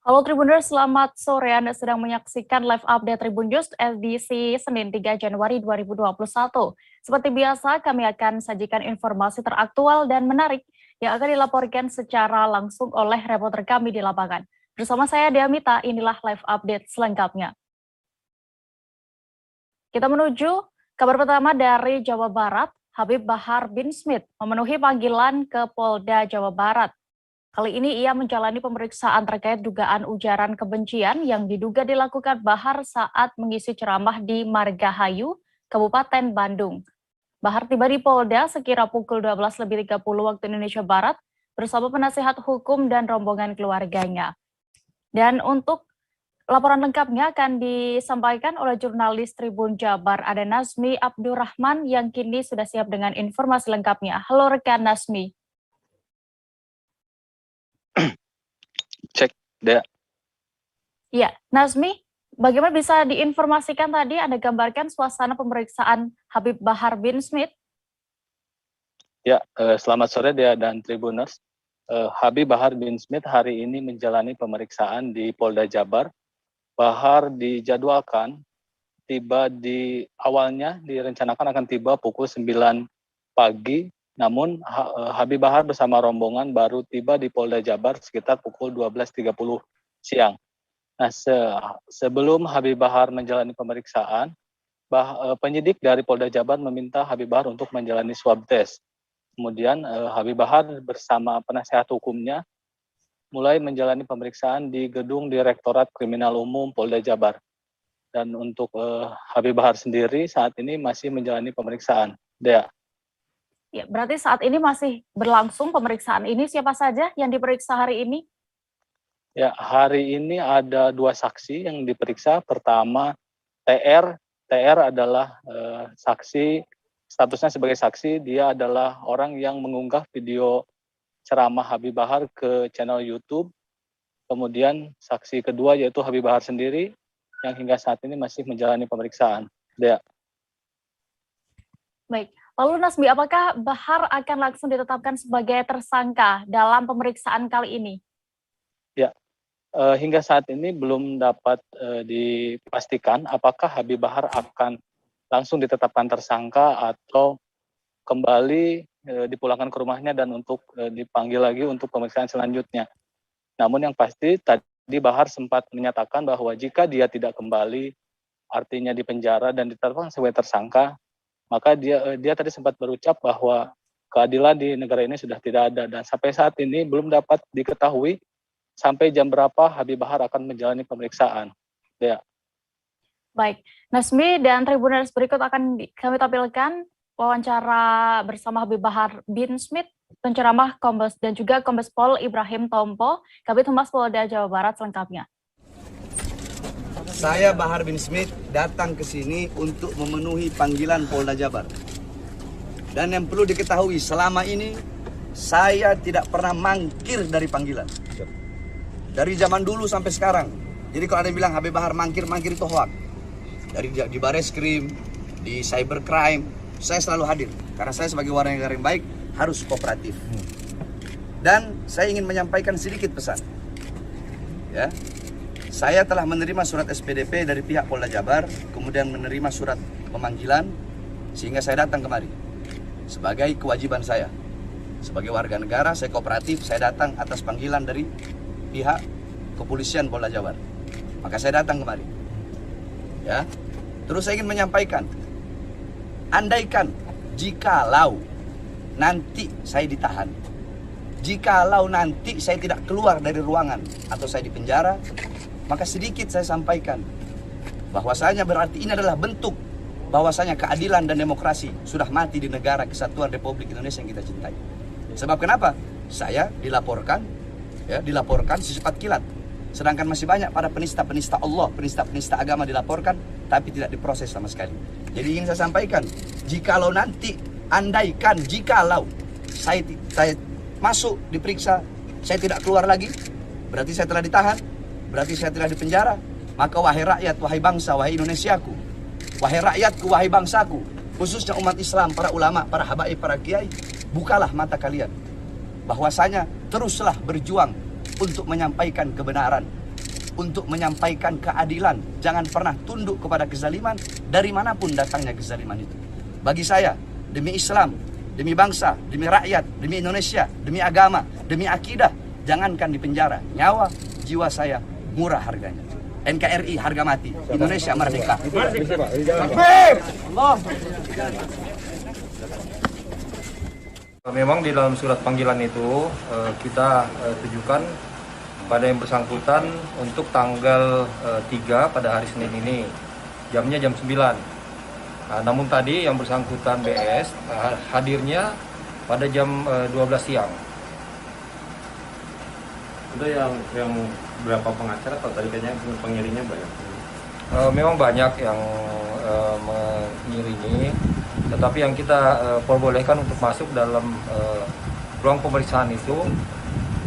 Halo Tribuners, selamat sore. Anda sedang menyaksikan live update Tribun News edisi Senin 3 Januari 2021. Seperti biasa, kami akan sajikan informasi teraktual dan menarik yang akan dilaporkan secara langsung oleh reporter kami di lapangan. Bersama saya Diamita, inilah live update selengkapnya. Kita menuju kabar pertama dari Jawa Barat. Habib Bahar bin Smith memenuhi panggilan ke Polda Jawa Barat. Kali ini ia menjalani pemeriksaan terkait dugaan ujaran kebencian yang diduga dilakukan Bahar saat mengisi ceramah di Margahayu, Kabupaten Bandung. Bahar tiba di Polda sekira pukul 12.30 waktu Indonesia Barat bersama penasihat hukum dan rombongan keluarganya. Dan untuk laporan lengkapnya akan disampaikan oleh jurnalis Tribun Jabar, ada Nazmi Abdurrahman yang kini sudah siap dengan informasi lengkapnya. Halo rekan Nazmi. Cek, Dea. Iya, Nazmi, bagaimana bisa diinformasikan tadi Anda gambarkan suasana pemeriksaan Habib Bahar bin Smith? Ya, selamat sore Dea dan Tribuners. Habib Bahar bin Smith hari ini menjalani pemeriksaan di Polda Jabar. Bahar dijadwalkan tiba awalnya direncanakan akan tiba pukul 9 pagi, namun Habib Bahar bersama rombongan baru tiba di Polda Jabar sekitar pukul 12.30 siang. Nah, sebelum Habib Bahar menjalani pemeriksaan, penyidik dari Polda Jabar meminta Habib Bahar untuk menjalani swab test. Kemudian Habib Bahar bersama penasihat hukumnya mulai menjalani pemeriksaan di gedung Direktorat Kriminal Umum Polda Jabar. Dan untuk Habib Bahar sendiri saat ini masih menjalani pemeriksaan. Dea. Ya, berarti saat ini masih berlangsung pemeriksaan ini. Siapa saja yang diperiksa hari ini? Ya, hari ini ada 2 saksi yang diperiksa. Pertama, TR. TR adalah saksi, statusnya sebagai saksi. Dia adalah orang yang mengunggah video ceramah Habib Bahar ke channel YouTube. Kemudian saksi kedua yaitu Habib Bahar sendiri yang hingga saat ini masih menjalani pemeriksaan. Dea. Baik, lalu Nazmi, apakah Bahar akan langsung ditetapkan sebagai tersangka dalam pemeriksaan kali ini? Ya, hingga saat ini belum dapat dipastikan apakah Habib Bahar akan langsung ditetapkan tersangka atau kembali dipulangkan ke rumahnya dan untuk dipanggil lagi untuk pemeriksaan selanjutnya. Namun yang pasti tadi Bahar sempat menyatakan bahwa jika dia tidak kembali, artinya di penjara dan ditetapkan sebagai tersangka, maka dia tadi sempat berucap bahwa keadilan di negara ini sudah tidak ada, dan sampai saat ini belum dapat diketahui sampai jam berapa Habib Bahar akan menjalani pemeriksaan. Dea. Baik, Nazmi dan Tribuners, berikut akan kami tampilkan wawancara bersama Habib Bahar bin Smith, penceramah Kombes dan juga Kombes Pol Ibrahim Tompo, Kabid Humas Polda Jawa Barat selengkapnya. Saya Bahar bin Smith datang ke sini untuk memenuhi panggilan Polda Jabar. Dan yang perlu diketahui, selama ini saya tidak pernah mangkir dari panggilan. Dari zaman dulu sampai sekarang. Jadi kalau ada yang bilang Habib Bahar mangkir itu hoax. Dari di Bareskrim, di cybercrime, saya selalu hadir. Karena saya sebagai warga negara yang baik harus kooperatif. Dan saya ingin menyampaikan sedikit pesan. Ya. Saya telah menerima surat SPDP dari pihak Polda Jabar, kemudian menerima surat pemanggilan, sehingga saya datang kemari. Sebagai kewajiban saya. Sebagai warga negara, saya kooperatif, saya datang atas panggilan dari pihak kepolisian Polda Jabar. Maka saya datang kemari. Ya. Terus saya ingin menyampaikan, andaikan jikalau nanti saya ditahan, jikalau nanti saya tidak keluar dari ruangan atau saya dipenjara, maka sedikit saya sampaikan bahwasanya berarti ini adalah bentuk bahwasanya keadilan dan demokrasi sudah mati di negara kesatuan Republik Indonesia yang kita cintai. Sebab kenapa? Saya dilaporkan secepat kilat. Sedangkan masih banyak para penista-penista Allah, penista-penista agama dilaporkan, tapi tidak diproses sama sekali. Jadi ingin saya sampaikan, jikalau nanti, andaikan, jikalau saya masuk, diperiksa, saya tidak keluar lagi, berarti saya telah ditahan, berarti saya telah dipenjara, maka wahai rakyat, wahai bangsa, wahai Indonesiaku, wahai rakyatku, wahai bangsaku, khususnya umat Islam, para ulama, para habaib, para kiai, bukalah mata kalian. Bahwasanya teruslah berjuang untuk menyampaikan kebenaran. untuk menyampaikan keadilan. Jangan pernah tunduk kepada kezaliman dari manapun datangnya kezaliman itu. Bagi saya, demi Islam, demi bangsa, demi rakyat, demi Indonesia, demi agama, demi akidah, jangankan di penjara, nyawa, jiwa saya murah harganya. NKRI harga mati, Indonesia merdeka. Memang di dalam surat panggilan itu kita tujukan pada yang bersangkutan untuk tanggal 3 pada hari Senin ini, jamnya jam 9. Namun tadi yang bersangkutan BS hadirnya pada jam 12 siang. Itu yang berapa pengacara atau tadi kayaknya pengiringnya banyak? Memang banyak yang mengiringi, tetapi yang kita perbolehkan untuk masuk dalam ruang pemeriksaan itu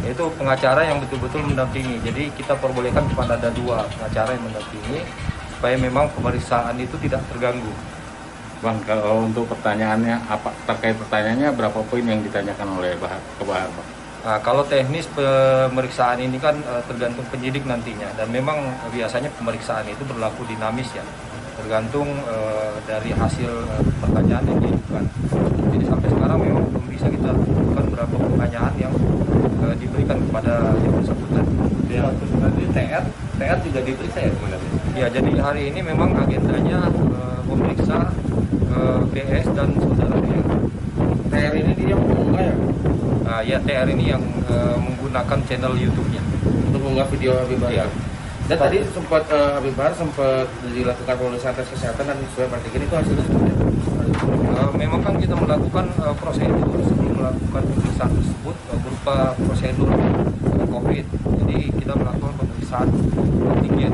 yaitu pengacara yang betul-betul mendampingi. Jadi kita perbolehkan cuma ada 2 pengacara yang mendampingi supaya memang pemeriksaan itu tidak terganggu. Bang, kalau untuk pertanyaannya, apa terkait pertanyaannya berapa poin yang ditanyakan oleh ke Bahar? Nah, kalau teknis pemeriksaan ini kan tergantung penyidik nantinya, dan memang biasanya pemeriksaan itu berlaku dinamis ya, tergantung dari hasil pertanyaan yang diajukan. Jadi sampai sekarang memang belum bisa kita tentukan berapa pertanyaan yang diberikan kepada yang bersangkutan. Ya, tadi TR juga diperiksa ya sebenarnya? Ya, jadi hari ini memang agendanya memeriksa BS dan saudara DR. TR ini dia mengunggah ya? Ya, TR ini yang menggunakan channel YouTube-nya. Untuk mengunggah video Habib Bahar. Ya. Dan tadi sempat Habib Bahar sempat dilakukan pemeriksaan tes kesehatan dan swab antigen, itu hasilnya seperti apa? Memang kan kita melakukan prosedur sebelum melakukan pemeriksaan tersebut berupa prosedur COVID. Jadi kita melakukan pemeriksaan antigen.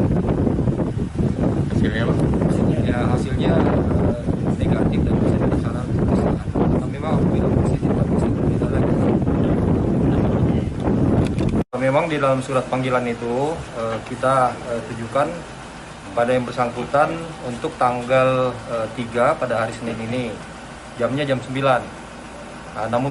Hasilnya apa? Ya, hasilnya negatif dan bisa dilaksanakan pemeriksaan. Memang apabila positif bisa berbeda lagi. Memang di dalam surat panggilan itu kita tujukan pada yang bersangkutan untuk tanggal 3 pada hari Senin ini, jamnya jam 9. Namun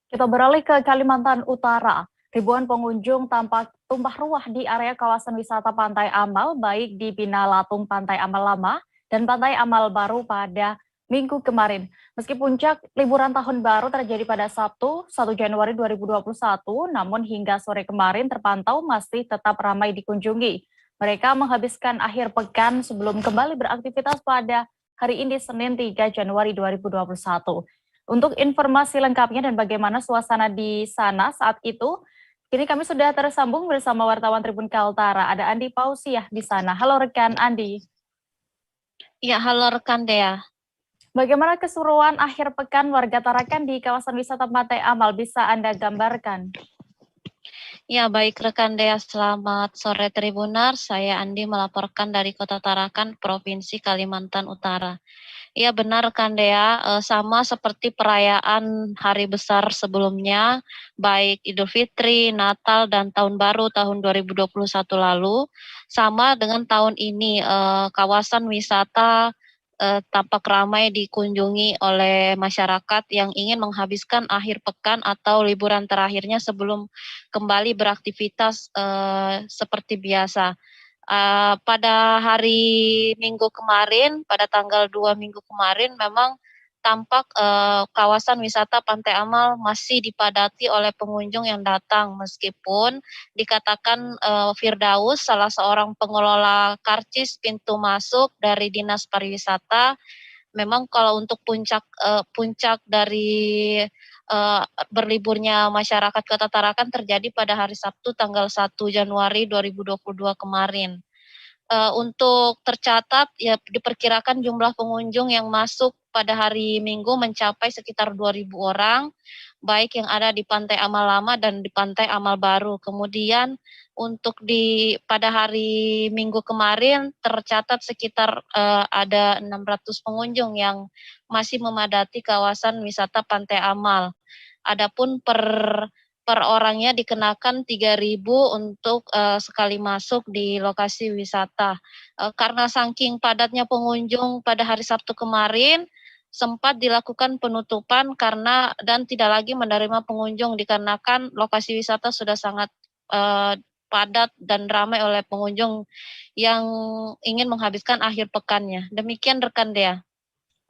Kita beralih ke Kalimantan Utara. Ribuan pengunjung tampak tumpah ruah di area kawasan wisata Pantai Amal, baik di Bina Latung Pantai Amal Lama dan Pantai Amal Baru pada Minggu kemarin. Meski puncak liburan tahun baru terjadi pada Sabtu, 1 Januari 2021, namun hingga sore kemarin terpantau masih tetap ramai dikunjungi. Mereka menghabiskan akhir pekan sebelum kembali beraktivitas pada hari ini Senin 3 Januari 2021. Untuk informasi lengkapnya dan bagaimana suasana di sana saat itu, kini kami sudah tersambung bersama wartawan Tribun Kaltara. Ada Andi Pausiah di sana. Halo rekan Andi. Ya, halo rekan Dea. Bagaimana keseruan akhir pekan warga Tarakan di kawasan wisata Pantai Amal, bisa Anda gambarkan? Ya, baik rekan Dea, selamat sore Tribunar. Saya Andi melaporkan dari Kota Tarakan, Provinsi Kalimantan Utara. Ya, benar rekan Dea, sama seperti perayaan hari besar sebelumnya, baik Idul Fitri, Natal, dan Tahun Baru tahun 2021 lalu, sama dengan tahun ini kawasan wisata tampak ramai dikunjungi oleh masyarakat yang ingin menghabiskan akhir pekan atau liburan terakhirnya sebelum kembali beraktivitas seperti biasa. Pada hari Minggu kemarin, pada tanggal 2 Minggu kemarin, memang tampak kawasan wisata Pantai Amal masih dipadati oleh pengunjung yang datang, meskipun dikatakan Firdaus, salah seorang pengelola karcis pintu masuk dari Dinas Pariwisata, memang kalau untuk puncak dari berliburnya masyarakat Kota Tarakan terjadi pada hari Sabtu tanggal 1 Januari 2022 kemarin. Untuk tercatat, ya diperkirakan jumlah pengunjung yang masuk pada hari Minggu mencapai sekitar 2.000 orang, baik yang ada di Pantai Amal Lama dan di Pantai Amal Baru. Kemudian untuk pada hari Minggu kemarin tercatat sekitar ada 600 pengunjung yang masih memadati kawasan wisata Pantai Amal. Adapun per orangnya dikenakan 3.000 untuk sekali masuk di lokasi wisata. Karena saking padatnya pengunjung pada hari Sabtu kemarin, sempat dilakukan penutupan dan tidak lagi menerima pengunjung dikarenakan lokasi wisata sudah sangat padat dan ramai oleh pengunjung yang ingin menghabiskan akhir pekannya. Demikian rekan Dea.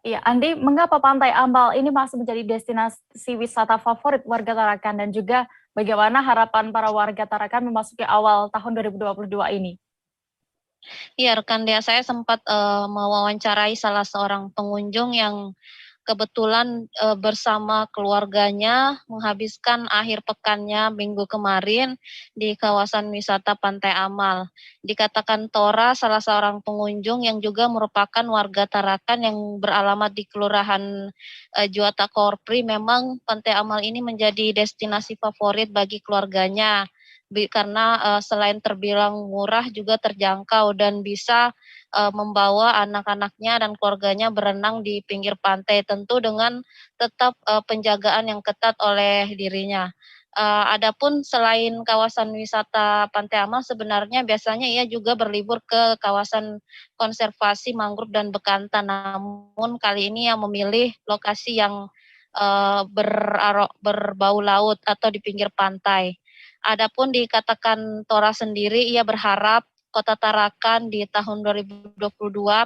Iya, Andi, mengapa Pantai Amal ini masih menjadi destinasi wisata favorit warga Tarakan dan juga bagaimana harapan para warga Tarakan memasuki awal tahun 2022 ini? Iya, rekan Dea, saya sempat mewawancarai salah seorang pengunjung yang kebetulan bersama keluarganya menghabiskan akhir pekannya minggu kemarin di kawasan wisata Pantai Amal. Dikatakan Tora, salah seorang pengunjung yang juga merupakan warga Tarakan yang beralamat di Kelurahan Juwata Korpri, memang Pantai Amal ini menjadi destinasi favorit bagi keluarganya. Karena selain terbilang murah juga terjangkau dan bisa membawa anak-anaknya dan keluarganya berenang di pinggir pantai, tentu dengan tetap penjagaan yang ketat oleh dirinya. Adapun selain kawasan wisata Pantai Amal, sebenarnya biasanya ia juga berlibur ke kawasan konservasi mangrove dan bekantan. Namun kali ini ia memilih lokasi yang berbau laut atau di pinggir pantai. Adapun dikatakan Tora sendiri, ia berharap Kota Tarakan di tahun 2022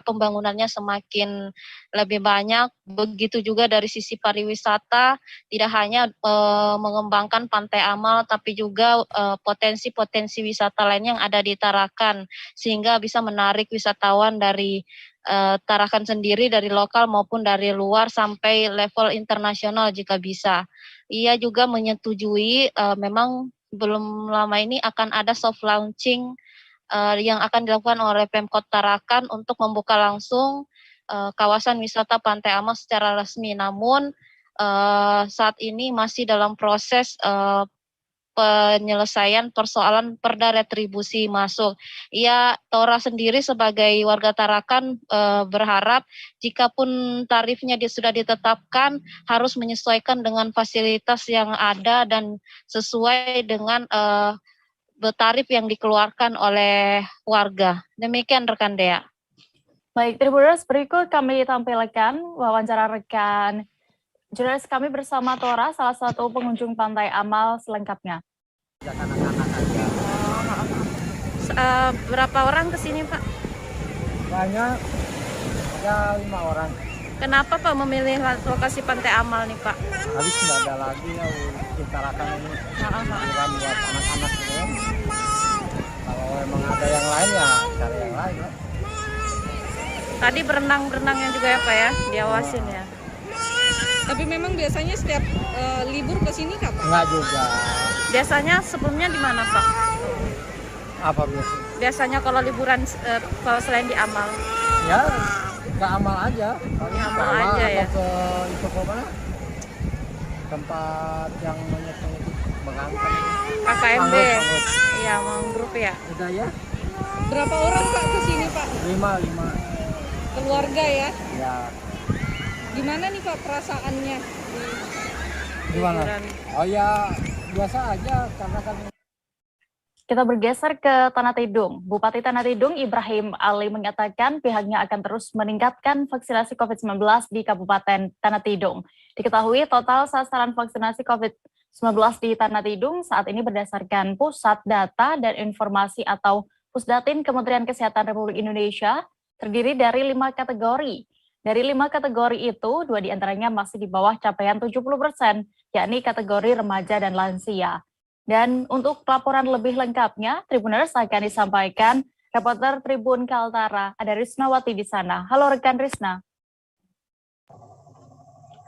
pembangunannya semakin lebih banyak. Begitu juga dari sisi pariwisata, tidak hanya mengembangkan Pantai Amal, tapi juga potensi-potensi wisata lain yang ada di Tarakan, sehingga bisa menarik wisatawan dari Tarakan sendiri, dari lokal maupun dari luar sampai level internasional jika bisa. Ia juga menyetujui memang belum lama ini akan ada soft launching yang akan dilakukan oleh Pemkot Tarakan untuk membuka langsung kawasan wisata Pantai Amal secara resmi. Namun saat ini masih dalam proses penyelesaian persoalan perda retribusi masuk. Tora sendiri sebagai warga Tarakan berharap jikapun tarifnya sudah ditetapkan, harus menyesuaikan dengan fasilitas yang ada dan sesuai dengan tarif yang dikeluarkan oleh warga. Demikian rekan Dea. Baik, Tribuners, berikut kami tampilkan wawancara rekan jurnalis kami bersama Tora, salah satu pengunjung Pantai Amal selengkapnya. Berapa orang kesini, Pak? Banyak, ada 5 orang. Kenapa Pak memilih lokasi Pantai Amal nih, Pak? Habis nggak ada lagi ya di Tarakan ini. Bukan buat anak-anak gitu ya. Kalau emang ada yang lain ya cari yang lain ya. Tadi berenang-berenangnya juga ya, Pak ya, diawasin ya. Tapi memang biasanya setiap libur ke sini kapan? Enggak juga. Biasanya sebelumnya di mana, Pak? Apa biasanya? Biasanya kalau liburan kalau selain di Amal? Ya ke Amal aja. Paling Amal ke aja ya. Atau ke itu ke mana? Tempat yang banyak bekantan. KKMB. Iya, mangrove ya. Udah ya? Berapa orang Pak ke sini, Pak? 5. Keluarga ya. Ya. Gimana nih Pak perasaannya? Gimana? Oh ya biasa aja karena kan. Kita bergeser ke Tanah Tidung. Bupati Tanah Tidung Ibrahim Ali mengatakan pihaknya akan terus meningkatkan vaksinasi COVID-19 di Kabupaten Tanah Tidung. Diketahui total sasaran vaksinasi COVID-19 di Tanah Tidung saat ini berdasarkan Pusat Data dan Informasi atau Pusdatin Kementerian Kesehatan Republik Indonesia terdiri dari 5 kategori. Dari 5 kategori itu, 2 diantaranya masih di bawah capaian 70%, yakni kategori remaja dan lansia. Dan untuk laporan lebih lengkapnya, Tribuners akan disampaikan reporter Tribun Kaltara, ada Risnawati di sana. Halo rekan Risna.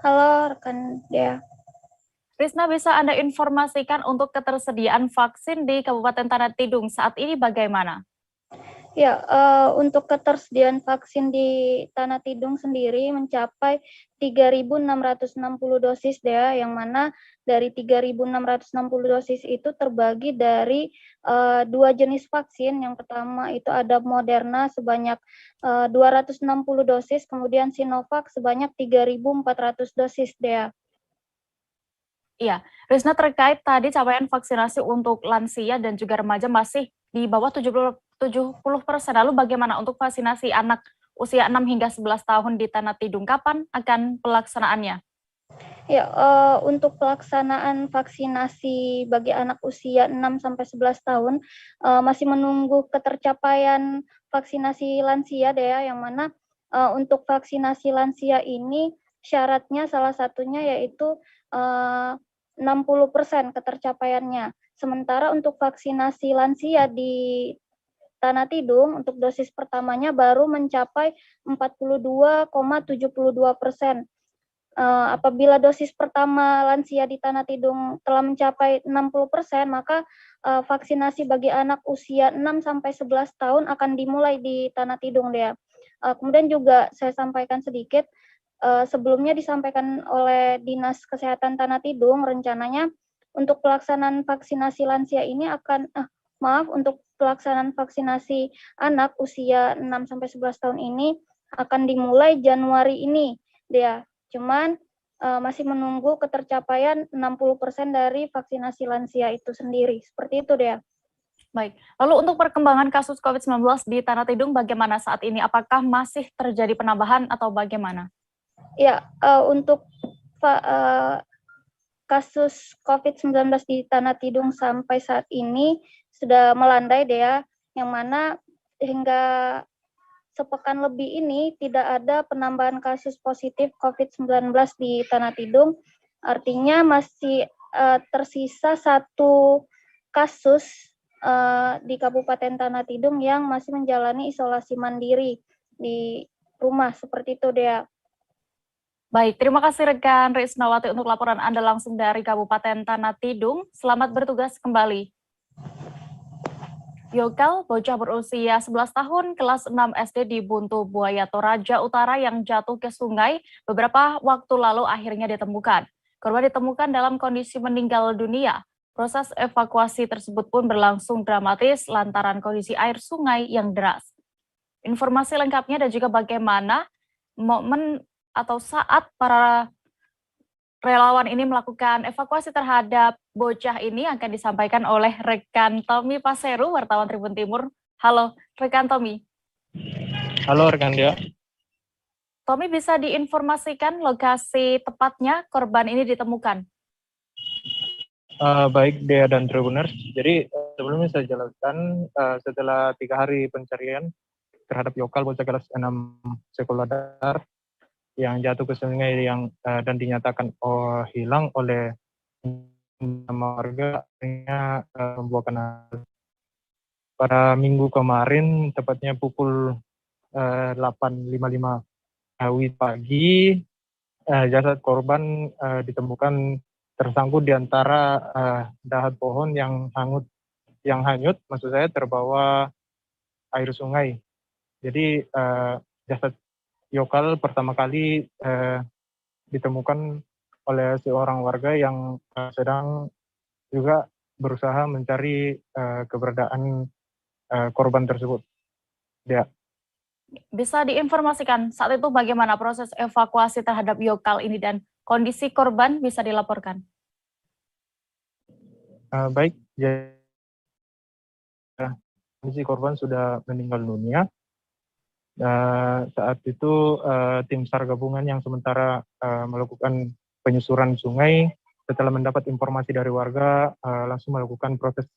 Halo rekan Dea. Risna, bisa Anda informasikan untuk ketersediaan vaksin di Kabupaten Tanah Tidung saat ini bagaimana? Ya, untuk ketersediaan vaksin di Tanah Tidung sendiri mencapai 3.660 dosis Dea, yang mana dari 3.660 dosis itu terbagi dari 2 jenis vaksin. Yang pertama itu ada Moderna sebanyak 260 dosis, kemudian Sinovac sebanyak 3.400 dosis Dea. Iya, Risna, terkait tadi capaian vaksinasi untuk lansia dan juga remaja masih di bawah 70%. Lalu bagaimana untuk vaksinasi anak usia 6 hingga 11 tahun di Tanah Tidung? Kapan akan pelaksanaannya? Ya, untuk pelaksanaan vaksinasi bagi anak usia 6-11 tahun masih menunggu ketercapaian vaksinasi lansia deh ya, yang mana untuk vaksinasi lansia ini syaratnya salah satunya yaitu 60% ketercapaiannya. Sementara untuk vaksinasi lansia di Tanah Tidung untuk dosis pertamanya baru mencapai 42,72%. Apabila dosis pertama lansia di Tanah Tidung telah mencapai 60%, maka vaksinasi bagi anak usia 6-11 tahun akan dimulai di Tanah Tidung, Dea. Kemudian juga saya sampaikan sedikit, sebelumnya disampaikan oleh Dinas Kesehatan Tanah Tidung, rencananya untuk pelaksanaan vaksinasi lansia ini untuk pelaksanaan vaksinasi anak usia 6-11 tahun ini akan dimulai Januari ini, Dea. Cuman masih menunggu ketercapaian 60% dari vaksinasi lansia itu sendiri. Seperti itu, Dea. Baik, lalu untuk perkembangan kasus COVID-19 di Tanah Tidung bagaimana saat ini? Apakah masih terjadi penambahan atau bagaimana? Ya, untuk kasus COVID-19 di Tanah Tidung sampai saat ini sudah melandai, Dea, yang mana hingga sepekan lebih ini tidak ada penambahan kasus positif COVID-19 di Tanah Tidung. Artinya masih tersisa 1 kasus di Kabupaten Tanah Tidung yang masih menjalani isolasi mandiri di rumah. Seperti itu, Dea. Baik, terima kasih rekan Risnawati untuk laporan Anda langsung dari Kabupaten Tanah Tidung. Selamat bertugas kembali. Yokal, bocah berusia 11 tahun, kelas 6 SD di Buntu Buaya Toraja Utara yang jatuh ke sungai beberapa waktu lalu akhirnya ditemukan. Korban ditemukan dalam kondisi meninggal dunia. Proses evakuasi tersebut pun berlangsung dramatis lantaran kondisi air sungai yang deras. Informasi lengkapnya dan juga bagaimana momen atau saat para relawan ini melakukan evakuasi terhadap bocah ini akan disampaikan oleh rekan Tommy Paseru, wartawan Tribun Timur. Halo, rekan Tommy. Halo, rekan Dea. Tommy, bisa diinformasikan lokasi tepatnya korban ini ditemukan? Baik, Dea dan Tribuners. Jadi sebelumnya saya jelaskan setelah 3 hari pencarian terhadap Yokal bocah kelas 6 sekolah dasar yang jatuh ke sungai dan dinyatakan hilang oleh warga akhirnya membuahkan hasil. Pada minggu kemarin, tepatnya pukul 8.55 pagi, jasad korban ditemukan tersangkut di antara dahan pohon yang hanyut, maksud saya terbawa air sungai. Jadi jasad Yokal pertama kali ditemukan oleh seorang warga yang sedang juga berusaha mencari keberadaan korban tersebut. Ya. Bisa diinformasikan saat itu bagaimana proses evakuasi terhadap Yokal ini dan kondisi korban bisa dilaporkan? Baik, kondisi korban sudah meninggal dunia. Saat itu tim SAR gabungan yang sementara melakukan penyusuran sungai setelah mendapat informasi dari warga langsung melakukan proses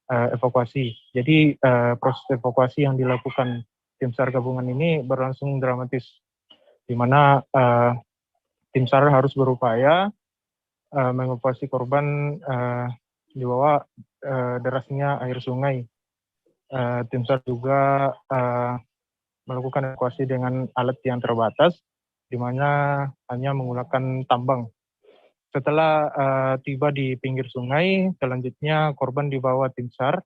evakuasi. Jadi proses evakuasi yang dilakukan tim SAR gabungan ini berlangsung dramatis, di mana tim SAR harus berupaya mengevakuasi korban di bawah derasnya air sungai. Tim SAR juga melakukan evakuasi dengan alat yang terbatas, di mana hanya menggunakan tambang. Setelah tiba di pinggir sungai, selanjutnya korban dibawa tim SAR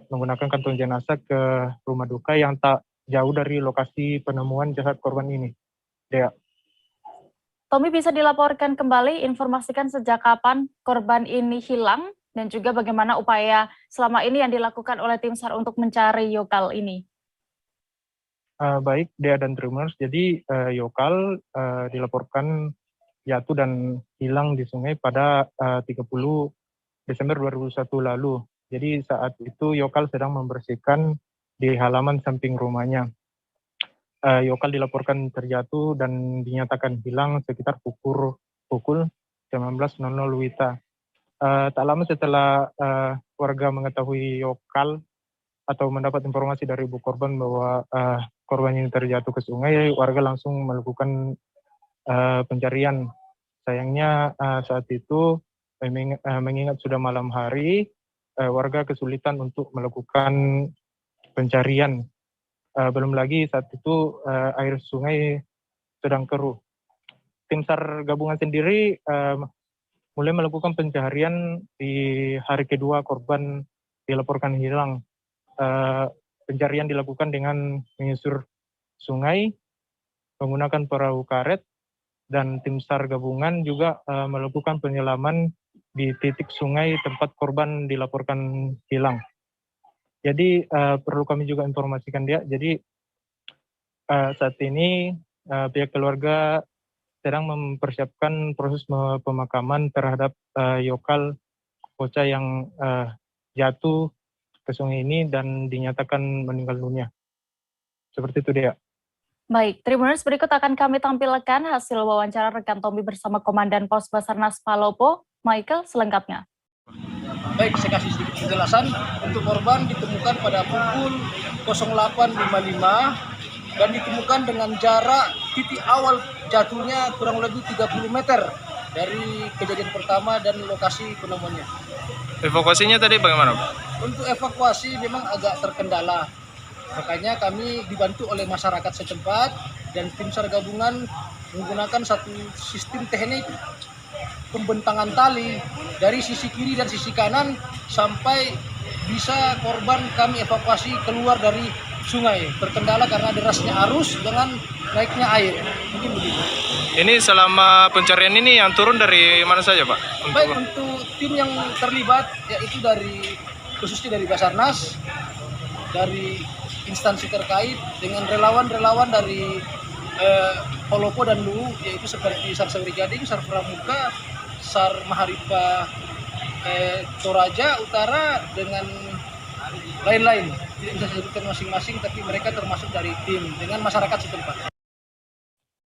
menggunakan kantong jenazah ke rumah duka yang tak jauh dari lokasi penemuan jasad korban ini. Dea. Tommy, bisa dilaporkan kembali, informasikan sejak kapan korban ini hilang dan juga bagaimana upaya selama ini yang dilakukan oleh tim SAR untuk mencari Yokal ini? Baik, Dea dan Tribuners. Jadi Yokal dilaporkan jatuh dan hilang di sungai pada 30 Desember 2021 lalu. Jadi saat itu Yokal sedang membersihkan di halaman samping rumahnya. Yokal dilaporkan terjatuh dan dinyatakan hilang sekitar pukul 19.00 WITA. Tak lama setelah warga mengetahui Yokal atau mendapat informasi dari ibu korban bahwa korban ini terjatuh ke sungai, warga langsung melakukan pencarian. Sayangnya saat itu mengingat sudah malam hari, warga kesulitan untuk melakukan pencarian. Belum lagi saat itu air sungai sedang keruh. Tim SAR gabungan sendiri mulai melakukan pencarian di hari kedua korban dilaporkan hilang. Pencarian dilakukan dengan menyusur sungai, menggunakan perahu karet, dan tim SAR gabungan juga melakukan penyelaman di titik sungai tempat korban dilaporkan hilang. Jadi perlu kami juga informasikan dia. Jadi saat ini pihak keluarga sedang mempersiapkan proses pemakaman terhadap Yokal bocah yang jatuh ke sungai ini dan dinyatakan meninggal dunia. Seperti itu dia. Baik, Tribuners, berikut akan kami tampilkan hasil wawancara rekan Tommy bersama Komandan Pos Basarnas Palopo, Michael, selengkapnya. Baik, saya kasih sedikit penjelasan. Untuk korban ditemukan pada pukul 08.55 dan ditemukan dengan jarak titik awal jatuhnya kurang lebih 30 meter dari kejadian pertama dan lokasi penemuannya. Evakuasinya tadi bagaimana, Pak? Untuk evakuasi memang agak terkendala. Makanya kami dibantu oleh masyarakat setempat dan tim SAR gabungan menggunakan satu sistem teknik pembentangan tali dari sisi kiri dan sisi kanan sampai bisa korban kami evakuasi keluar dari sungai. Terkendala karena derasnya arus dengan naiknya air. Mungkin begitu. Ini selama pencarian ini yang turun dari mana saja, Pak? Baik, untuk tim yang terlibat yaitu khususnya dari Basarnas, dari instansi terkait dengan relawan-relawan dari Palopo dan Luwu, yaitu seperti SAR Sauri Gading, SAR Pramuka, SAR Maharipa Toraja Utara, dengan lain-lain. Tidak bisa disebutkan masing-masing, tapi mereka termasuk dari tim dengan masyarakat setempat.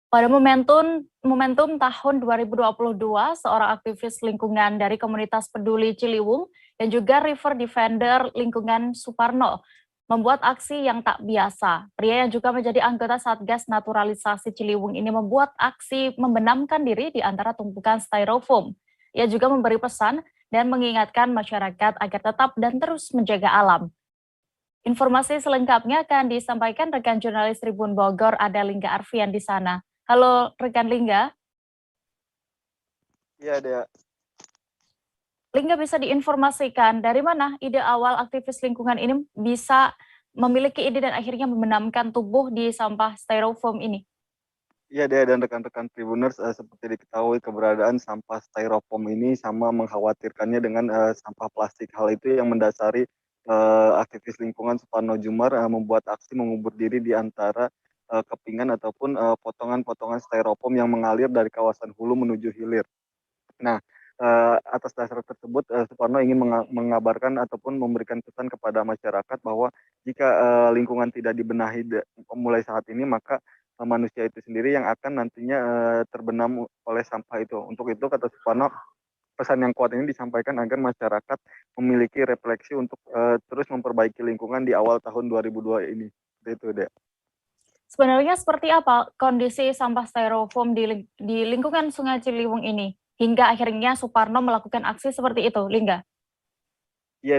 Pada momentum tahun 2022, seorang aktivis lingkungan dari komunitas peduli Ciliwung dan juga River Defender lingkungan Suparno membuat aksi yang tak biasa. Pria yang juga menjadi anggota Satgas Naturalisasi Ciliwung ini membuat aksi membenamkan diri di antara tumpukan styrofoam. Ia juga memberi pesan dan mengingatkan masyarakat agar tetap dan terus menjaga alam. Informasi selengkapnya akan disampaikan rekan jurnalis Tribun Bogor, ada Lingga Arfian di sana. Halo rekan Lingga. Iya, Dea. Lingga, bisa diinformasikan dari mana ide awal aktivis lingkungan ini bisa memiliki ide dan akhirnya membenamkan tubuh di sampah styrofoam ini? Iya, Dea dan rekan-rekan Tribuners, seperti diketahui keberadaan sampah styrofoam ini sama mengkhawatirkannya dengan sampah plastik. Hal itu yang mendasari aktivis lingkungan Suparno Jumar membuat aksi mengubur diri di antara kepingan ataupun potongan-potongan styrofoam yang mengalir dari kawasan hulu menuju hilir. Nah, atas dasar tersebut Suparno ingin mengabarkan ataupun memberikan pesan kepada masyarakat bahwa jika lingkungan tidak dibenahi mulai saat ini, maka manusia itu sendiri yang akan nantinya terbenam oleh sampah itu. Untuk itu, kata Suparno, pesan yang kuat ini disampaikan agar masyarakat memiliki refleksi untuk terus memperbaiki lingkungan di awal tahun 2002 ini. Itu deh. Sebenarnya seperti apa kondisi sampah styrofoam di lingkungan Sungai Ciliwung ini hingga akhirnya Suparno melakukan aksi seperti itu, Lingga? Iya,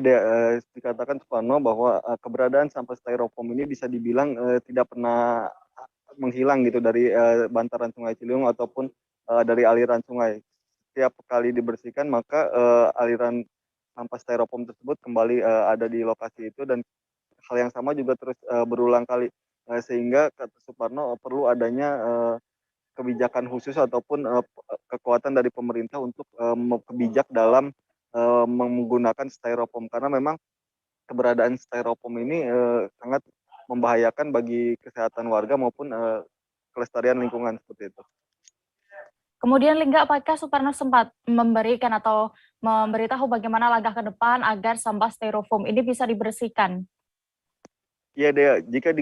dikatakan Suparno bahwa keberadaan sampah styrofoam ini bisa dibilang tidak pernah menghilang gitu dari bantaran Sungai Ciliwung ataupun dari aliran sungai. Setiap kali dibersihkan maka aliran sampah styrofoam tersebut kembali ada di lokasi itu, dan hal yang sama juga terus berulang kali. Sehingga kata Suparno perlu adanya kebijakan khusus ataupun kekuatan dari pemerintah untuk bijak dalam menggunakan styrofoam, karena memang keberadaan styrofoam ini sangat membahayakan bagi kesehatan warga maupun kelestarian lingkungan seperti itu. Kemudian Lingga, apakah Suparno sempat memberikan atau memberitahu bagaimana langkah ke depan agar sampah styrofoam ini bisa dibersihkan? Ya Dea, jika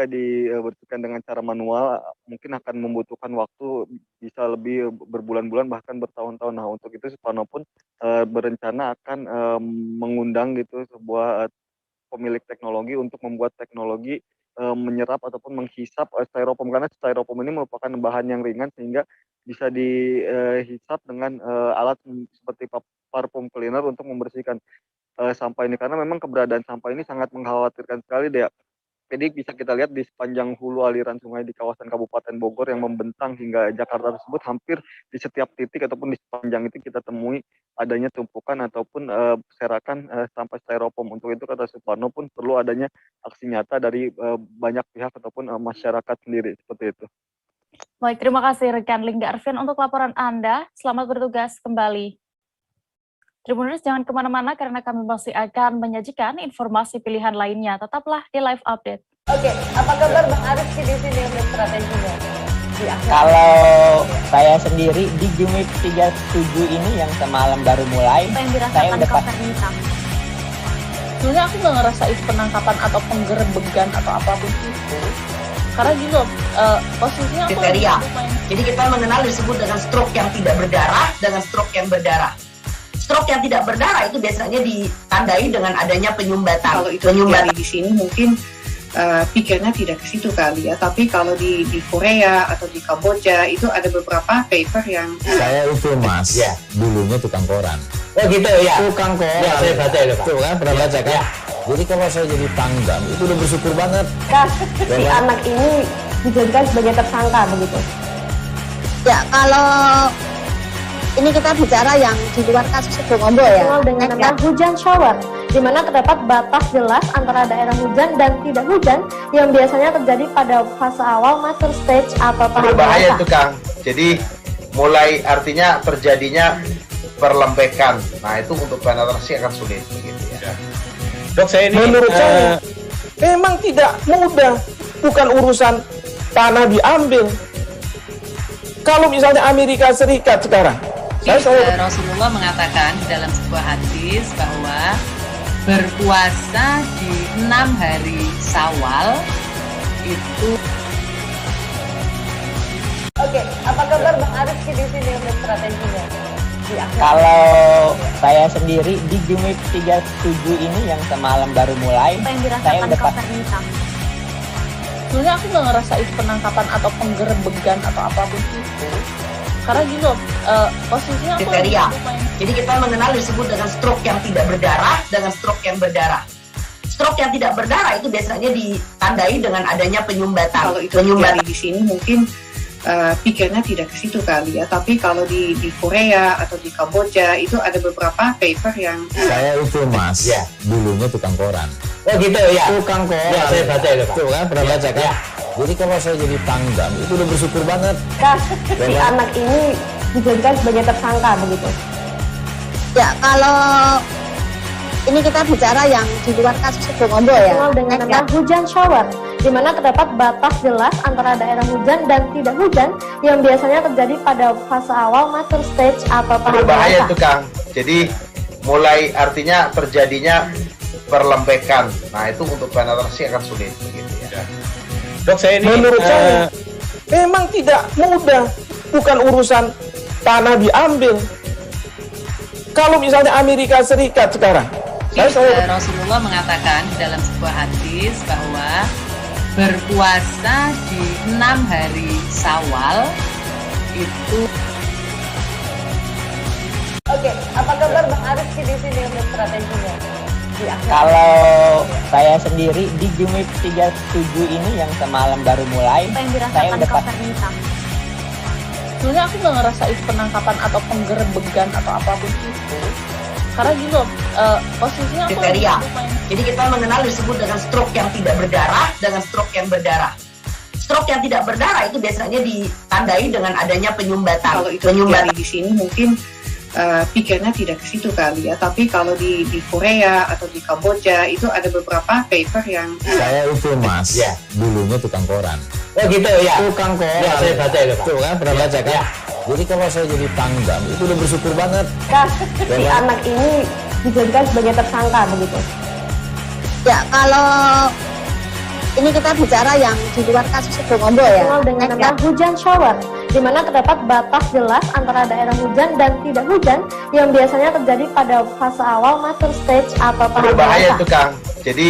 dibersihkan dengan cara manual, mungkin akan membutuhkan waktu bisa lebih berbulan-bulan bahkan bertahun-tahun. Nah, untuk itu Suparno pun berencana akan mengundang gitu sebuah pemilik teknologi untuk membuat teknologi menyerap ataupun menghisap styrofoam, karena styrofoam ini merupakan bahan yang ringan sehingga bisa dihisap dengan alat seperti parfum cleaner untuk membersihkan sampah ini, karena memang keberadaan sampah ini sangat mengkhawatirkan sekali deh. Jadi bisa kita lihat di sepanjang hulu aliran sungai di kawasan Kabupaten Bogor yang membentang hingga Jakarta tersebut, hampir di setiap titik ataupun di sepanjang itu kita temui adanya tumpukan ataupun serakan sampah styrofoam. Untuk itu kata Suparno pun perlu adanya aksi nyata dari banyak pihak ataupun masyarakat sendiri, seperti itu. Baik, terima kasih rekan Lingga Arvin untuk laporan Anda. Selamat bertugas kembali. Tribuners, jangan kemana-mana karena kami masih akan menyajikan informasi pilihan lainnya. Tetaplah di Live Update. Oke, apa kabar Bang Arif di sini untuk strateginya? Kalau saya sendiri di Jumip 37 ini yang semalam baru mulai, saya udah sebenarnya aku nggak ngerasa itu penangkapan atau penggerebegan atau apapun itu. Karena gitu, posisinya aku kriteria. Jadi kita mengenal disebut dengan stroke yang tidak berdarah dengan stroke yang berdarah. Stroke yang tidak berdarah itu biasanya ditandai dengan adanya penyumbatan. Kalau itu terjadi di sini mungkin pikirnya tidak ke situ kali ya. Tapi kalau di Korea atau di Kamboja itu ada beberapa paper yang saya itu Mas, ya, dulunya tukang koran. Oh gitu ya. Tukang koran. Ya, saya baca itu Pak. Tuh kan pernah baca kan? Ya. Jadi kalau saya jadi tanggam itu udah bersyukur banget. Si anak ini dijadikan sebagai tersangka begitu. Ya, kalau ini kita bicara yang di luar kasus Bongombo ya. Dengan nama hujan shower, di mana terdapat batas jelas antara daerah hujan dan tidak hujan yang biasanya terjadi pada fase awal mature stage atau tahap berbahaya itu Kang. Jadi mulai artinya terjadinya perlembekan. Nah itu untuk penetrasi akan sulit begitu ya. Dok, saya ini menurut saya memang tidak mudah, bukan urusan tanah diambil. Kalau misalnya Amerika Serikat sekarang, Rasulullah mengatakan dalam sebuah hadis bahwa berpuasa di 6 hari Syawal itu. Oke, apa kabar Bang Arif di sini untuk strateginya? Kalau saya sendiri di Jumip 37 ini yang semalam baru mulai, saya udah sebenarnya aku nggak ngerasa itu penangkapan atau penggerebegan atau apapun itu. Karena gitu, posisinya kriteria. Jadi kita mengenal disebut dengan stroke yang tidak berdarah dengan stroke yang berdarah. Stroke yang tidak berdarah itu biasanya ditandai dengan adanya penyumbatan. Kalau itu terjadi di sini mungkin pikirnya tidak ke situ kali ya. Tapi kalau di Korea atau di Kamboja itu ada beberapa paper yang saya itu Mas, ya, dulunya tukang koran. Oh gitu ya. Tukang koran. Ya, saya baca itu Pak. Tuh kan pernah baca kan? Ya. Jadi kalau saya jadi tanggam itu udah bersyukur banget. Si anak ini dijadikan sebagai tersangka begitu. Ya, kalau ini kita bicara yang di luar kasus Bongombo ya. Dengan nama hujan shower, di mana terdapat batas jelas antara daerah hujan dan tidak hujan yang biasanya terjadi pada fase awal mature stage atau tahap berbahaya itu Kang. Jadi mulai artinya terjadinya perlembekan. Nah itu untuk penetrasi akan sulit begitu ya. Dok, saya ini menurut saya memang tidak mudah, bukan urusan tanah diambil. Kalau misalnya Amerika Serikat sekarang, Rasulullah mengatakan dalam sebuah hadis bahwa berpuasa di 6 hari Syawal itu. Oke, apa kabar Bang Arif di sini untuk strateginya? Kalau saya sendiri di Jumip 37 ini yang semalam baru mulai, saya udah sebenarnya aku nggak ngerasa itu penangkapan atau penggerebegan atau apapun itu. Karena gitu, posisinya kriteria. Jadi kita mengenal disebut dengan stroke yang tidak berdarah dengan stroke yang berdarah. Stroke yang tidak berdarah itu biasanya ditandai dengan adanya penyumbatan. Kalau itu terjadi di sini mungkin pikirnya tidak ke situ kali ya. Tapi kalau di Korea atau di Kamboja itu ada beberapa paper yang saya itu Mas, ya, dulunya tukang koran. Oh gitu ya. Tukang koran. Ya, saya baca itu Pak. Tuh kan pernah baca kan? Ya. Jadi kalau saya jadi tanggam itu udah bersyukur banget. Si anak ini dijadikan sebagai tersangka begitu. Ya, kalau ini kita bicara yang di luar kasus Sebongombo ya. Dengan nama hujan shower, di mana terdapat batas jelas antara daerah hujan dan tidak hujan yang biasanya terjadi pada fase awal mature stage atau tahap berbahaya dewasa. itu Kang. Jadi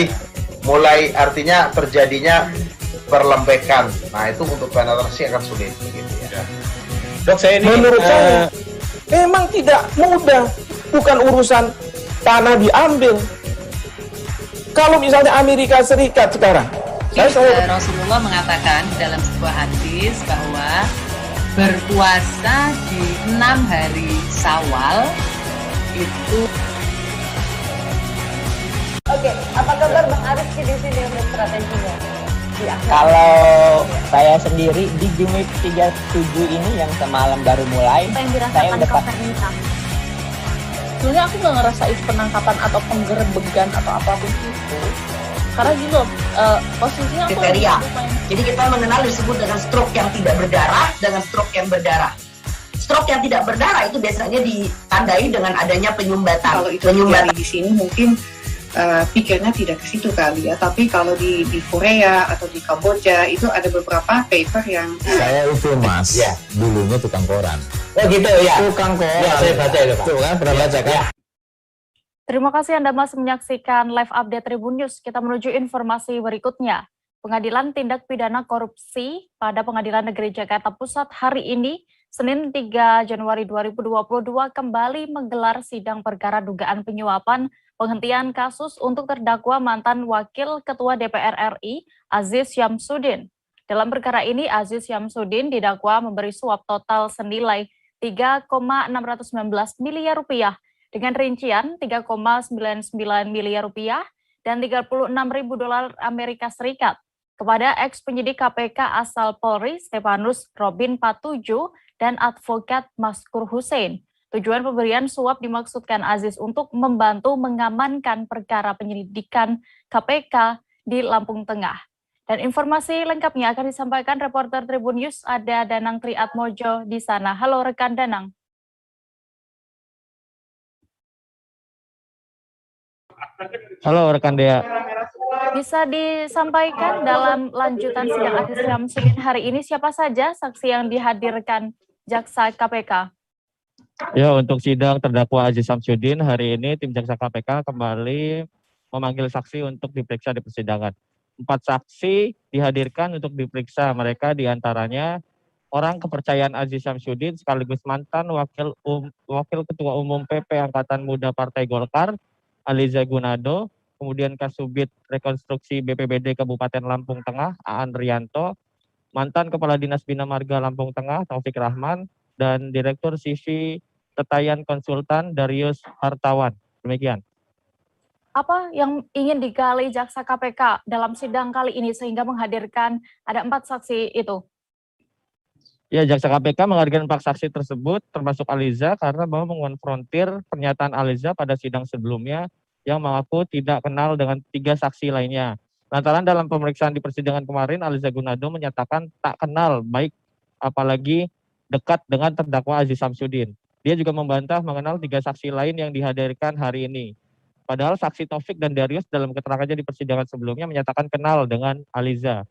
mulai artinya terjadinya perlembekan. Nah itu untuk penetrasi akan sulit gitu ya. Dok, saya ini menurut saya memang tidak mudah, bukan urusan tanah diambil. Kalau misalnya Amerika Serikat sekarang, Rasulullah mengatakan dalam sebuah hadis bahwa berpuasa di 6 hari Syawal itu. Oke, apa kabar Bang Arifki di sini untuk strateginya? Kalau saya sendiri di Jumip 37 ini yang semalam baru mulai, Apa yang saya dirasakan udah Kak Fernita? Sebenarnya aku nggak ngerasain penangkapan atau penggerebegan atau apapun itu. Karena gitu, posisinya aku kriteria. lumayan. Jadi kita mengenal disebut dengan stroke yang tidak berdarah dengan stroke yang berdarah. Stroke yang tidak berdarah itu biasanya ditandai dengan adanya penyumbatan. Kalau itu terjadi di sini mungkin pikirnya tidak ke situ kali ya. Tapi kalau di Korea atau di Kamboja itu ada beberapa paper yang Saya itu Mas, dulunya tukang koran. Oh gitu ya. Tukang koran. Ya, saya baca itu Pak. Tuh kan, pernah baca kan? Terima kasih Anda masih menyaksikan live update Tribun News. Kita menuju informasi berikutnya. Pengadilan Tindak Pidana Korupsi pada Pengadilan Negeri Jakarta Pusat hari ini, Senin 3 Januari 2022, kembali menggelar sidang perkara dugaan penyuapan penghentian kasus untuk terdakwa mantan Wakil Ketua DPR RI, Aziz Syamsuddin. Dalam perkara ini, Aziz Syamsuddin didakwa memberi suap total senilai 3,619 miliar rupiah, dengan rincian 3,99 miliar rupiah dan 36.000 dolar Amerika Serikat kepada eks penyidik KPK asal Polri Stefanus Robin Patuju dan advokat Maskur Hussein. Tujuan pemberian suap dimaksudkan Aziz untuk membantu mengamankan perkara penyelidikan KPK di Lampung Tengah. Dan informasi lengkapnya akan disampaikan reporter Tribun News, ada Danang Triatmojo di sana. Halo rekan Danang. Halo rekan Dea. Bisa disampaikan dalam lanjutan sidang Aziz Syamsuddin hari ini siapa saja saksi yang dihadirkan jaksa KPK? Ya, untuk sidang terdakwa Aziz Syamsuddin hari ini tim jaksa KPK kembali memanggil saksi untuk diperiksa di persidangan. 4 saksi dihadirkan untuk diperiksa. Mereka diantaranya orang kepercayaan Aziz Syamsuddin sekaligus mantan Wakil Ketua Umum PP Angkatan Muda Partai Golkar, Aliza Gunado, kemudian Kasubit Rekonstruksi BPBD Kabupaten Lampung Tengah, Aan Rianto, mantan Kepala Dinas Bina Marga Lampung Tengah, Taufik Rahman, dan Direktur CV Tetayan Konsultan, Darius Hartawan. Demikian. Apa yang ingin digali jaksa KPK dalam sidang kali ini sehingga menghadirkan ada 4 saksi itu? Ya, jaksa KPK menghadirkan 4 saksi tersebut, termasuk Aliza, karena bahwa mengonfrontir pernyataan Aliza pada sidang sebelumnya yang mengaku tidak kenal dengan 3 saksi lainnya. Lantaran dalam pemeriksaan di persidangan kemarin, Aliza Gunado menyatakan tak kenal, baik apalagi dekat dengan terdakwa Aziz Syamsuddin. Dia juga membantah mengenal 3 saksi lain yang dihadirkan hari ini. Padahal saksi Taufik dan Darius dalam keterangannya di persidangan sebelumnya menyatakan kenal dengan Aliza.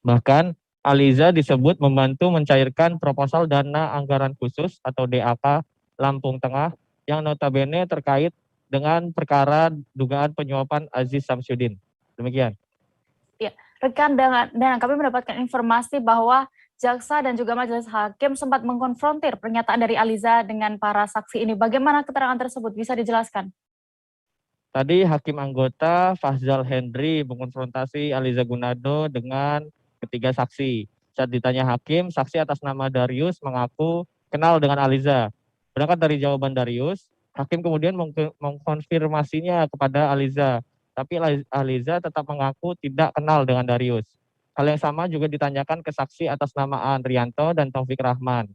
Bahkan Aliza disebut membantu mencairkan proposal dana anggaran khusus atau DAK Lampung Tengah yang notabene terkait dengan perkara dugaan penyuapan Aziz Syamsuddin. Demikian. Ya, rekan dan kami mendapatkan informasi bahwa jaksa dan juga majelis hakim sempat mengkonfrontir pernyataan dari Aliza dengan para saksi ini. Bagaimana keterangan tersebut? Bisa dijelaskan? Tadi hakim anggota Fahzal Hendri mengkonfrontasi Aliza Gunado dengan ketiga saksi. Saat ditanya hakim, saksi atas nama Darius mengaku kenal dengan Aliza. Berangkat dari jawaban Darius, hakim kemudian mengkonfirmasinya kepada Aliza. Tapi Aliza tetap mengaku tidak kenal dengan Darius. Hal yang sama juga ditanyakan ke saksi atas nama Aan Rianto dan Taufik Rahman.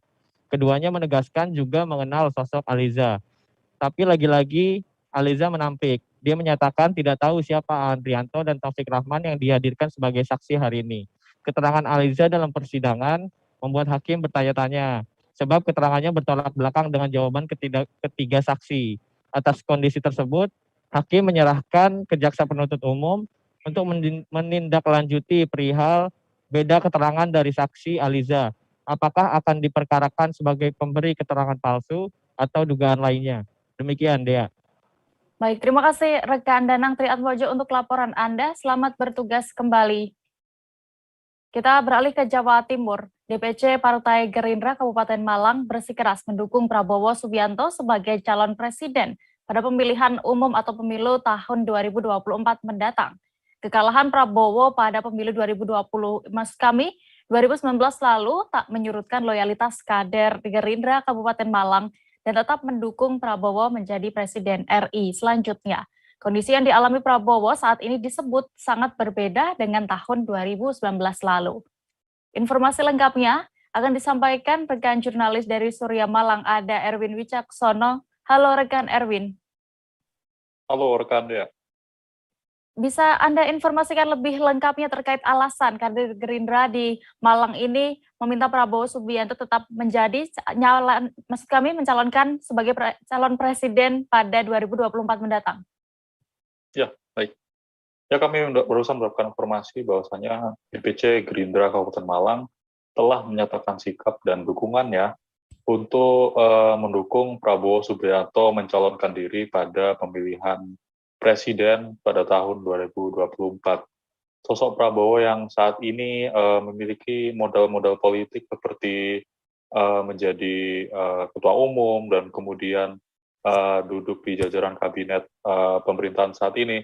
Keduanya menegaskan juga mengenal sosok Aliza. Tapi lagi-lagi Aliza menampik. Dia menyatakan tidak tahu siapa Aan Rianto dan Taufik Rahman yang dihadirkan sebagai saksi hari ini. Keterangan Aliza dalam persidangan membuat hakim bertanya-tanya, sebab keterangannya bertolak belakang dengan jawaban ketiga saksi. Atas kondisi tersebut, Hakim menyerahkan ke jaksa penuntut umum untuk menindaklanjuti perihal beda keterangan dari saksi Aliza. Apakah akan diperkarakan sebagai pemberi keterangan palsu atau dugaan lainnya. Demikian, Dea. Baik, terima kasih rekan Danang Triatmojo untuk laporan Anda. Selamat bertugas kembali. Kita beralih ke Jawa Timur. DPC Partai Gerindra Kabupaten Malang bersikeras mendukung Prabowo Subianto sebagai calon presiden pada pemilihan umum atau pemilu tahun 2024 mendatang. Kekalahan Prabowo pada pemilu 2019 lalu tak menyurutkan loyalitas kader Gerindra Kabupaten Malang dan tetap mendukung Prabowo menjadi Presiden RI selanjutnya. Kondisi yang dialami Prabowo saat ini disebut sangat berbeda dengan tahun 2019 lalu. Informasi lengkapnya akan disampaikan rekan jurnalis dari Surya Malang, ada Erwin Wicaksono. Halo rekan Erwin. Halo rekan Dea. Bisa Anda informasikan lebih lengkapnya terkait alasan kader Gerindra di Malang ini meminta Prabowo Subianto tetap menjadi mencalonkan sebagai calon presiden pada 2024 mendatang? Ya, baik. Ya, kami barusan mendapatkan informasi bahwasanya DPC Gerindra Kabupaten Malang telah menyatakan sikap dan dukungannya untuk mendukung Prabowo Subianto mencalonkan diri pada pemilihan presiden pada tahun 2024. Sosok Prabowo yang saat ini memiliki modal-modal politik seperti menjadi ketua umum dan kemudian duduk di jajaran kabinet pemerintahan saat ini,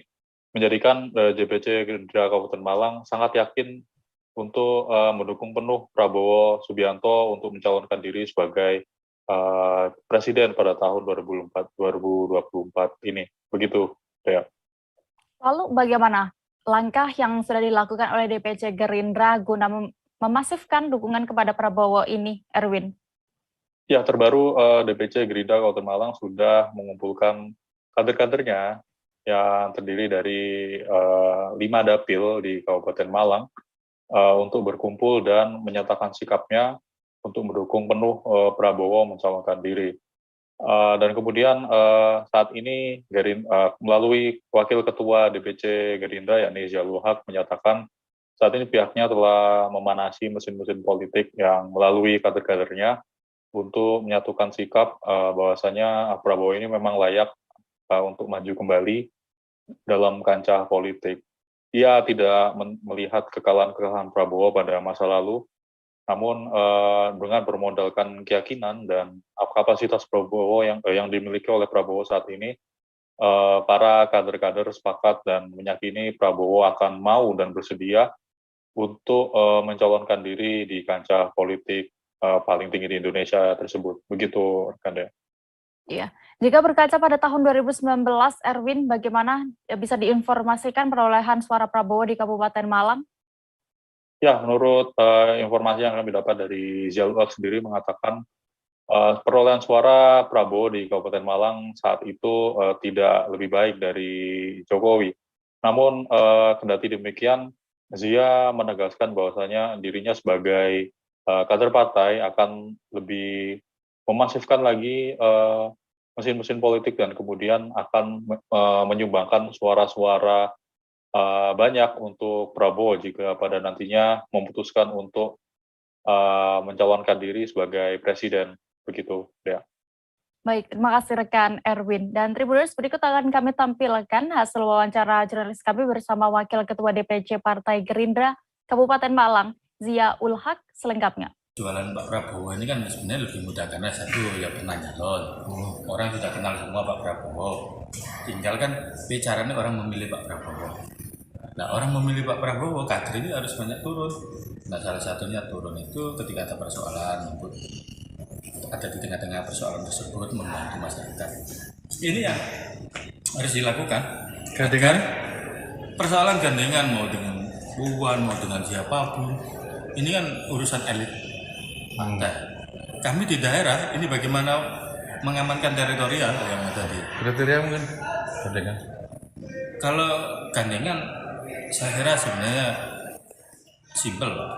menjadikan DPC Gerindra Kabupaten Malang sangat yakin untuk mendukung penuh Prabowo Subianto untuk mencalonkan diri sebagai presiden pada tahun 2024 ini. Begitu, ya. Lalu bagaimana langkah yang sudah dilakukan oleh DPC Gerindra guna memasifkan dukungan kepada Prabowo ini, Erwin? Ya, terbaru DPC Gerindra Kabupaten Malang sudah mengumpulkan kader-kadernya yang terdiri dari 5 dapil di Kabupaten Malang untuk berkumpul dan menyatakan sikapnya untuk mendukung penuh Prabowo mencalonkan diri. Dan kemudian saat ini melalui Wakil Ketua DPC Gerindra yakni Ziyalul Haq menyatakan saat ini pihaknya telah memanasi mesin-mesin politik yang melalui kader-kadernya untuk menyatukan sikap bahwasanya Prabowo ini memang layak untuk maju kembali dalam kancah politik. Ia tidak melihat kekalahan Prabowo pada masa lalu, namun dengan bermodalkan keyakinan dan kapasitas Prabowo yang dimiliki oleh Prabowo saat ini, para kader-kader sepakat dan meyakini Prabowo akan mau dan bersedia untuk mencalonkan diri di kancah politik paling tinggi di Indonesia tersebut. Begitu, rekan Dea. Iya. Jika berkaca pada tahun 2019, Erwin, bagaimana bisa diinformasikan perolehan suara Prabowo di Kabupaten Malang? Ya, menurut informasi yang kami dapat dari Ziyalul Haq sendiri mengatakan perolehan suara Prabowo di Kabupaten Malang saat itu tidak lebih baik dari Jokowi. Namun kendati demikian, Zia menegaskan bahwasanya dirinya sebagai kader partai akan lebih memasifkan lagi mesin-mesin politik dan kemudian akan menyumbangkan suara-suara banyak untuk Prabowo jika pada nantinya memutuskan untuk mencalonkan diri sebagai presiden. Begitu, ya. Baik, terima kasih rekan Erwin. Dan Tribuners, berikut akan kami tampilkan hasil wawancara jurnalis kami bersama Wakil Ketua DPC Partai Gerindra Kabupaten Malang, Ziyalul Haq, selengkapnya. Jualan Pak Prabowo ini kan sebenarnya lebih mudah karena satu ya pernah nyalon, orang sudah kenal semua Pak Prabowo, tinggal kan bicaranya orang memilih Pak Prabowo. Nah, orang memilih Pak Prabowo, kader ini harus banyak turun. Nah, salah satunya turun itu ketika ada persoalan untuk ada di tengah-tengah persoalan tersebut membantu masyarakat. Ini yang harus dilakukan. Gandengan? Persoalan gandengan mau dengan Puan, mau dengan siapapun. Ini kan urusan elit partai. Kami di daerah ini bagaimana mengamankan teritorial yang tadi. Kriteria mungkin gandengan. Kalau gandengan, saya kira sebenarnya simpel, Pak.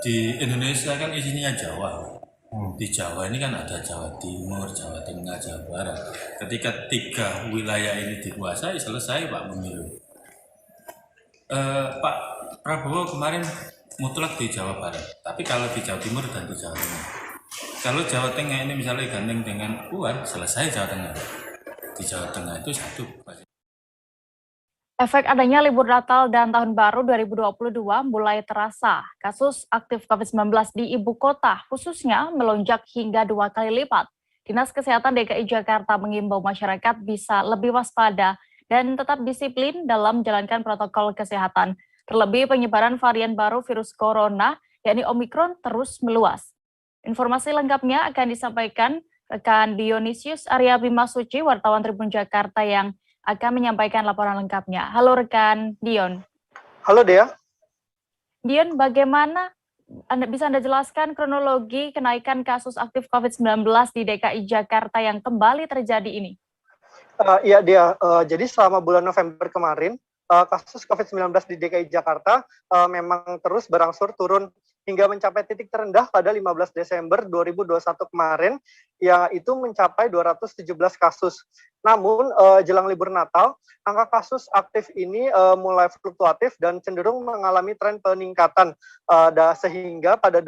Di Indonesia kan isinya Jawa. di Jawa ini kan ada Jawa Timur, Jawa Tengah, Jawa Barat. Ketika 3 wilayah ini dikuasai, selesai Pak pemilu. Pak Prabowo kemarin mutlak di Jawa Barat, tapi kalau di Jawa Timur dan di Jawa Tengah. Kalau Jawa Tengah ini misalnya gandeng dengan Puan, selesai Jawa Tengah. Di Jawa Tengah itu satu. Efek adanya libur Natal dan Tahun Baru 2022 mulai terasa. Kasus aktif COVID-19 di ibu kota khususnya melonjak hingga 2 kali lipat. Dinas Kesehatan DKI Jakarta mengimbau masyarakat bisa lebih waspada dan tetap disiplin dalam menjalankan protokol kesehatan. Terlebih penyebaran varian baru virus corona, yakni Omikron, terus meluas. Informasi lengkapnya akan disampaikan rekan Dionysius Arya Bimasuci, wartawan Tribun Jakarta yang akan menyampaikan laporan lengkapnya. Halo rekan Dion. Halo Dea. Dion, bagaimana bisa Anda jelaskan kronologi kenaikan kasus aktif COVID-19 di DKI Jakarta yang kembali terjadi ini? Iya Dea, jadi selama bulan November kemarin, kasus COVID-19 di DKI Jakarta memang terus berangsur turun hingga mencapai titik terendah pada 15 Desember 2021 kemarin, yaitu mencapai 217 kasus. Namun, jelang libur Natal, angka kasus aktif ini mulai fluktuatif dan cenderung mengalami tren peningkatan, sehingga pada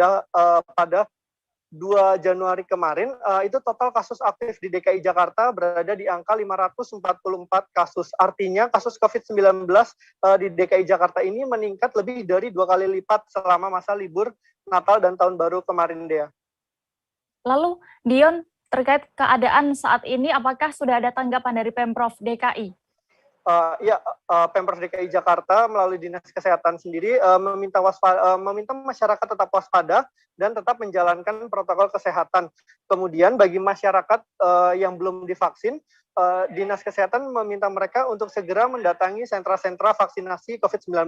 2 Januari kemarin, itu total kasus aktif di DKI Jakarta berada di angka 544 kasus. Artinya kasus COVID-19 di DKI Jakarta ini meningkat lebih dari 2 kali lipat selama masa libur Natal dan Tahun Baru kemarin, Dea. Lalu, Dion, terkait keadaan saat ini, apakah sudah ada tanggapan dari Pemprov DKI? Pemprov DKI Jakarta melalui Dinas Kesehatan sendiri meminta masyarakat tetap waspada dan tetap menjalankan protokol kesehatan. Kemudian bagi masyarakat yang belum divaksin, Dinas Kesehatan meminta mereka untuk segera mendatangi sentra-sentra vaksinasi COVID-19.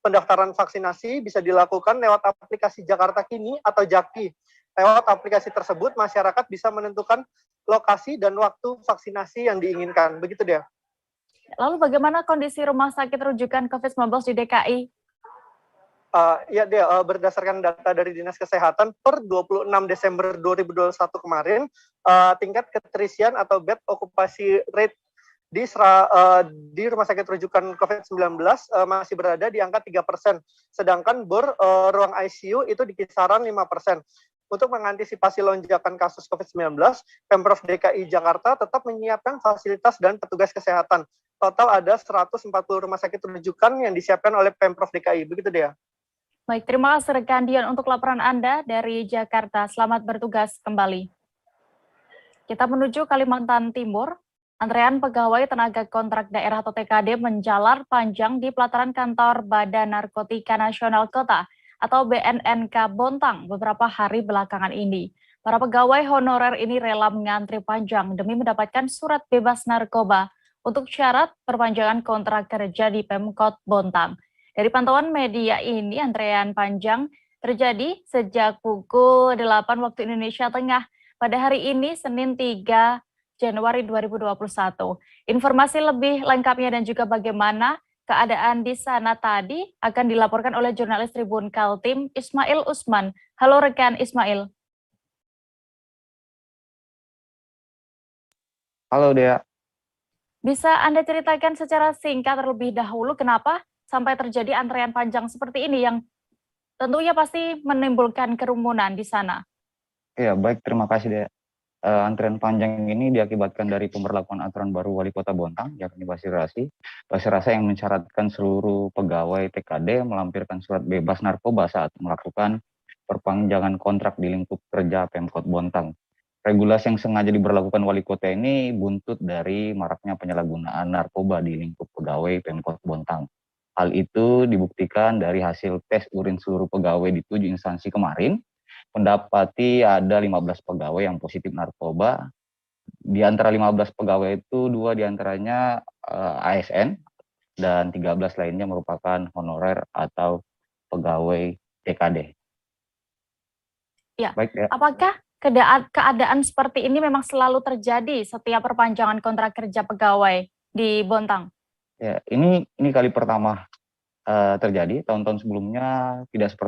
Pendaftaran vaksinasi bisa dilakukan lewat aplikasi Jakarta Kini atau Jaki. Lewat aplikasi tersebut, masyarakat bisa menentukan lokasi dan waktu vaksinasi yang diinginkan. Begitu dia. Lalu bagaimana kondisi rumah sakit rujukan COVID-19 di DKI? Berdasarkan data dari Dinas Kesehatan per 26 Desember 2021 kemarin, tingkat keterisian atau bed occupancy rate di rumah sakit rujukan COVID-19 masih berada di angka 3%, sedangkan bor ruang ICU itu di kisaran 5%. Untuk mengantisipasi lonjakan kasus COVID-19, Pemprov DKI Jakarta tetap menyiapkan fasilitas dan petugas kesehatan. Total ada 140 rumah sakit rujukan yang disiapkan oleh Pemprov DKI. Begitu dia. Baik, terima kasih rekan Dion untuk laporan Anda dari Jakarta. Selamat bertugas kembali. Kita menuju Kalimantan Timur. Antrean pegawai tenaga kontrak daerah atau TKD menjalar panjang di pelataran kantor Badan Narkotika Nasional Kota atau BNNK Bontang beberapa hari belakangan ini. Para pegawai honorer ini rela mengantri panjang demi mendapatkan surat bebas narkoba untuk syarat perpanjangan kontrak kerja di Pemkot Bontang. Dari pantauan media ini, antrean panjang terjadi sejak pukul 8 waktu Indonesia Tengah pada hari ini, Senin 3 Januari 2021. Informasi lebih lengkapnya dan juga bagaimana keadaan di sana tadi akan dilaporkan oleh jurnalis Tribun Kaltim Ismail Usman. Halo rekan Ismail. Halo Dea. Bisa Anda ceritakan secara singkat terlebih dahulu kenapa sampai terjadi antrean panjang seperti ini yang tentunya pasti menimbulkan kerumunan di sana? Iya, baik, terima kasih Dea. Antrean panjang ini diakibatkan dari pemberlakuan aturan baru Wali Kota Bontang, yakni Basirasa yang mensyaratkan seluruh pegawai TKD melampirkan surat bebas narkoba saat melakukan perpanjangan kontrak di lingkup kerja Pemkot Bontang. Regulasi yang sengaja diberlakukan Wali Kota ini buntut dari maraknya penyalahgunaan narkoba di lingkup pegawai Pemkot Bontang. Hal itu dibuktikan dari hasil tes urin seluruh pegawai di 7 instansi kemarin, mendapati ada 15 pegawai yang positif narkoba. Di antara 15 pegawai itu 2 diantaranya ASN dan 13 lainnya merupakan honorer atau pegawai TKD. Ya. Baik, ya. Apakah keadaan seperti ini memang selalu terjadi setiap perpanjangan kontrak kerja pegawai di Bontang? Ya, ini kali pertama terjadi. Tahun-tahun sebelumnya tidak seperti